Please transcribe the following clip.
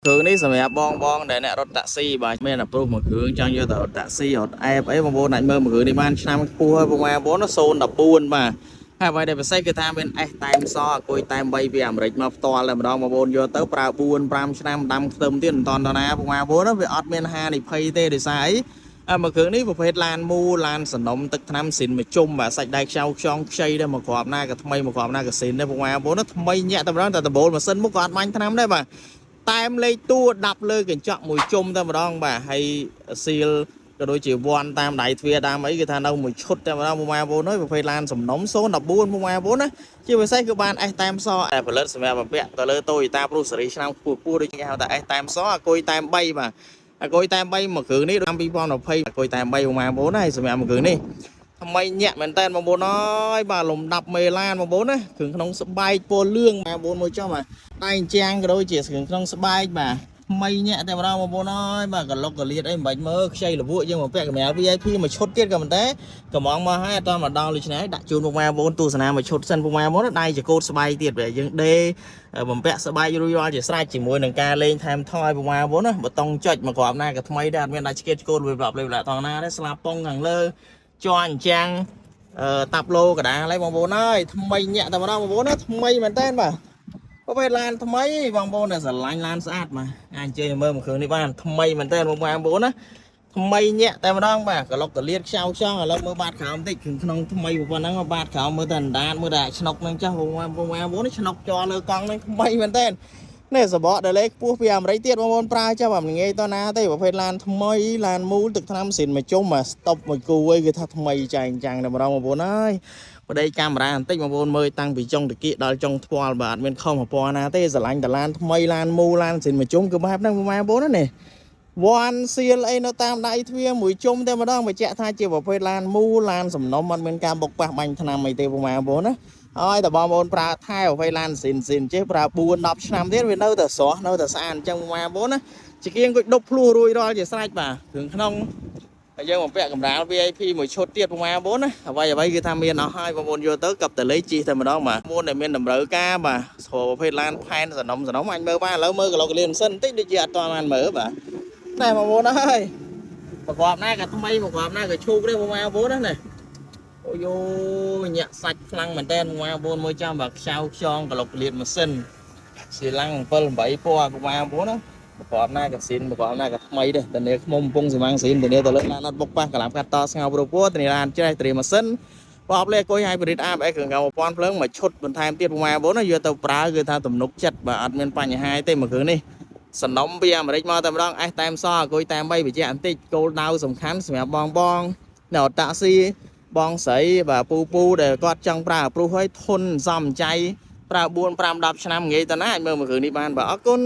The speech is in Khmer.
Thườngនេះសម្រាប់បងដែលអ្នករត់តាក់ស៊ីបាទមានអាប្រុសមួយគ្រឿងចង់យកទៅរត់តាក់ស៊ីរត់អែបអីបងប្អូនអាចមើលមួយគ្រឿងនេះបានឆ្នាំខ្ពស់ហើយបងប្អូន014បាទហើយអ្វីដែលពិសេសគឺថាមាន S តែមសអគុយតែម3ពីអាមេរិកមកផ្ទាល់តែម្ដងបងប្អូនយកទៅប្រើ4 5ឆ្នាំដាំខ្ទឹមទៀតមិនតន់ដល់ណាបងប្អូនវាអត់មានហានិភ័យទេដោយសារអីមួយគ្រឿងនេះប្រភេទឡានមូឡានសនំទឹកថ្នាំស៊ីនមួយជុំបាទសាច់ដៃខ្ចៅខ្ចង់ខ្ចីដែរមកគ្រាប់ណាក៏ថ្មីមកគ្រាប់ណាក៏ស៊ីនដែរបងប្អូនថ្មីញាក់តែម្ដងតែដំបូលម៉ាស៊ីនមុខក៏អត់បាញ់ថ្នាំដែរបាទតែមលេខតួដាប់លើកញ្ចក់មួយជុំតែម្ដងបាទហើយស៊ីលក៏ដូចជាវាន់តាមដៃទ្វារតាមអីគឺថានៅមួយឈុតតែម្ដងបងប្អូនអើយប្រភេទឡានសំណុំ014បងប្អូនណាជាពិសេសគឺបាន S តែមសផលិតសម្រាប់បំពាក់ទៅលើ Toyota Pro Series ឆ្នាំខ្ពស់ៗដូចគេហៅថា S តែមសអគុយតែម3បាទអគុយតែម3មួយគ្រឿងនេះឆ្នាំ2020អគុយតែម3បងប្អូនហើយសម្រាប់មួយគ្រឿងនេះថ្មីញាក់មែនតើបងប្អូនអើយបាទលំដាប់មេឡានបងប្អូនណាគ្រឿងក្នុងស្បែកពណ៌លឿងបងប្អូនមួយចុះបាទដៃជាងក៏ដូចជាគ្រឿងក្នុងស្បែកបាទថ្មីញាក់តែម្ដងបងប្អូនអើយបាទកលុកកលៀតអីមិនបាច់មើលខ្ចីលវក់យើងមកពាក់កាមេរ៉ា VIP មួយឈុតទៀតក៏មិនដែរកំងមកហើយអត់ដល់មកដល់ដូច្នេះដាក់ជូនបងប្អូនទស្សនាមួយឈុតសិនបងប្អូនដៃចកោតស្បែកទៀតបាទយើងដេបំពាក់ស្បែករួចរាល់ជាស្រេចជាមួយនឹងការលេងថែមថយបងប្អូនណាបតុងចុចមកគ្រាប់ណាក៏ថ្មីដែរអត់មានដាច់ឆ្កេតឆ្កូតវាប្រាប់លេបឡាក់ថងណាដែរស្លាបប៉ុងខាងលើជាន់អញ្ចឹងតាប់ឡូកដាហើយបងប្អូនអើយថ្មីញាក់តែម្ដងបងប្អូនណាថ្មីមែនតើបាទប្រភេទឡានថ្មីបងប្អូនដែលស្រឡាញ់ឡានស្អាតបាទអាចអញ្ជើញមើលមួយគ្រឿងនេះបានថ្មីមែនតើបងប្អូនណាថ្មីញាក់តែម្ដងបាទក្លុកតលៀតខ្ចៅខ្ចង់ឥឡូវមើលបាតក្រោមបន្តិចក្នុងថ្មីប៉ុណ្ណឹងបាតក្រោមមើលតែអណ្ដាតមើលតែឆ្នុកហ្នឹងចាស់បងប្អូនឆ្នុកជាប់លើកង់ហ្នឹងថ្មីមែនតើនេះសបកដែលលេខខ្ពស់ពីអាមេរិកទៀតបងប្អូនប្រើចាស់បាទមិនងាយតណាទេប្រភេទឡានថ្មីឡានមូលទឹកថ្នាំស៊ីនមួយជុំបាទស្តុបមួយគូអីគឺថាថ្មីចែងចាំងតែម្ដងបងប្អូនអើយប្តីកាមេរ៉ាបន្តិចបងប្អូនមើលតាំងពីចុងតាគៀកដល់ចុងថ្ពាល់បាទអត់មានខុសមកពណ៌ណាទេស្រឡាញ់តែឡានថ្មីឡានមូឡានស៊ីនមួយជុំគឺបែបហ្នឹងបងប្អូនណានេះវ៉ាន់សៀលអីនៅតាមដៃទ្វារមួយជុំតែម្ដងបញ្ជាក់ថាជាប្រភេទឡានមូឡានសំណុំអត់មានការបុកប៉ះបាញ់ថ្នាំអីទេបងប្អូនណាហើយតបងប្អូនប្រើថែអ្វីឡានស៊ីនចេះប្រើ4 10ឆ្នាំទៀតវានៅតែស្រស់នៅតែស្អាតអញ្ចឹងបងប្អូនណាជាគៀងក៏ដប់ភ្លោះរួយរាល់ជាស្រេចបាទគ្រឿងក្នុងហើយយើងបំពាក់កម្រាល VIP មួយឈុតទៀតបងប្អូនណាអ្វីគឺថាមានអស់ហើយបងប្អូនយកទៅកັບតលេជីតែម្ដងបាទបងប្អូនដែលមានតម្រូវការបាទស្រួលប្រភេទឡានផែនសនំអាចមើលបានឥឡូវមើលក្លុកក្លៀនសិនបន្តិចដូចជាអត់ទាន់បានមើលបាទណែបងប្អូនអើយប្រកបណាក៏ថ្មីប្រកបណាក៏ឈូកដែរបងប្អូនណាអូយញាក់សាច់ខ្លាំងមែនតើបងប្អូនមើលចាំបាទខ្ចៅខ្ចងក្លុកក្លៀនម៉ាស៊ីនសៀឡាំង7 8ពណ៌បងប្អូនណាប្រកបណាក៏ស៊ីនប្រកបណាក៏ថ្មីដែរតនេះខ្មុំកំពុងសមាំងស៊ីនតនេះទៅលើឡានអត់បុកប៉ះកន្លំកាត់តស្ងោប្រពោះតនេះឡានច្រេះត្រៀមម៉ាស៊ីនបបលេខអុយហៃប្រិតអាប់អេគ្រឿងកៅ1000ភ្លើងមួយឈុតបន្ថែមទៀតបងប្អូនណាយកទៅប្រើគឺថាទំនុកចិត្តបាទអត់មានបញ្ហាទេមួយគ្រឿងនេះសនំពីអាមេរិកមកតែម្ដង S តែមសអគុយតែម3បញ្ជាក់បន្តិចគោលដៅសំខាន់សម្រាប់បងនៅអត់តាក់ស៊ីបងស្រីបាទពូដែលគាត់ចង់ប្រើប្រុសឲ្យធន់សំចៃប្រើ4 5 10ឆ្នាំងាយតាណាអាចមើលមួយគ្រឿងនេះបានបាទអរគុណ